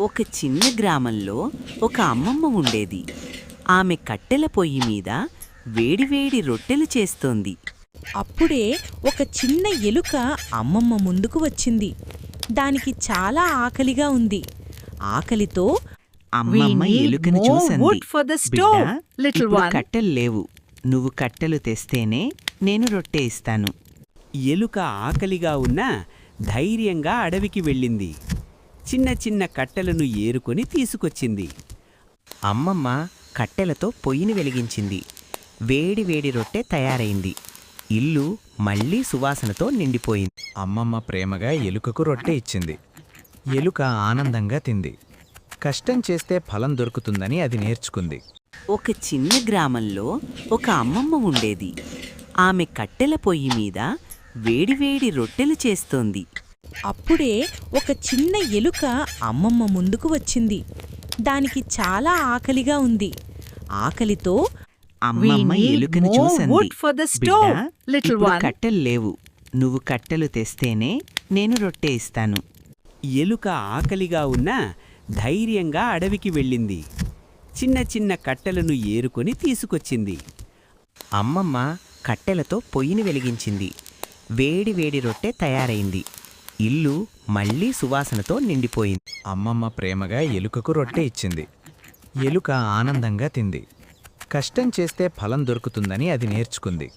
ఒక చిన్న గ్రామంలో ఒక అమ్మమ్మ ఉండేది. ఆమె కట్టెల పొయ్యి మీద వేడివేడి రొట్టెలు చేస్తోంది. అప్పుడే ఒక చిన్న ఎలుక అమ్మమ్మ ముందుకు వచ్చింది. దానికి చాలా ఆకలిగా ఉంది. ఆకలితో అమ్మమ్మ need ఎలుకను more చూసంది. wood for the "బిడ్డా, stove, little ఇప్పుడు one." కట్టెలు లేవు. నువ్వు కట్టెలు తెస్తేనే నేను రొట్టె ఇస్తాను. ఎలుక ఆకలిగా ఉన్నా ధైర్యంగా అడవికి వెళ్ళింది. చిన్న చిన్న కట్టెలను ఏరుకొని తీసుకొచ్చింది. అమ్మమ్మ కట్టెలతో పొయ్యిని వెలిగించింది. వేడి వేడి రొట్టె తయారైంది. ఇల్లు మళ్ళీ సువాసనతో నిండిపోయింది. అమ్మమ్మ ప్రేమగా ఎలుకకు రొట్టె ఇచ్చింది. ఎలుక ఆనందంగా తింది. కష్టం చేస్తే ఫలం దొరుకుతుందని అది నేర్చుకుంది. ఒక చిన్న గ్రామంలో ఒక అమ్మమ్మ ఉండేది. ఆమె కట్టెల పొయ్యి మీద వేడివేడి రొట్టెలు చేస్తోంది. అప్పుడే ఒక చిన్న ఎలుక అమ్మమ్మ ముందుకు వచ్చింది. దానికి చాలా ఆకలిగా ఉంది. ఆకలితో అమ్మమ్మ need ఎలుకను more చూసంది. wood for the "బిడ్డా, stove, little ఇప్పుడు one." కట్టెలు లేవు. నువ్వు కట్టెలు తెస్తేనే నేను రొట్టె ఇస్తాను. ఎలుక ఆకలిగా ఉన్నా ధైర్యంగా అడవికి వెళ్ళింది. చిన్న చిన్న కట్టెలను ఏరుకొని తీసుకొచ్చింది. అమ్మమ్మ కట్టెలతో పొయ్యిని వెలిగించింది. వేడి వేడి రొట్టె తయారైంది. ఇల్లు మళ్ళీ సువాసనతో నిండిపోయింది. అమ్మమ్మ ప్రేమగా ఎలుకకు రొట్టె ఇచ్చింది. ఎలుక ఆనందంగా తింది. కష్టం చేస్తే ఫలం దొరుకుతుందని అది నేర్చుకుంది.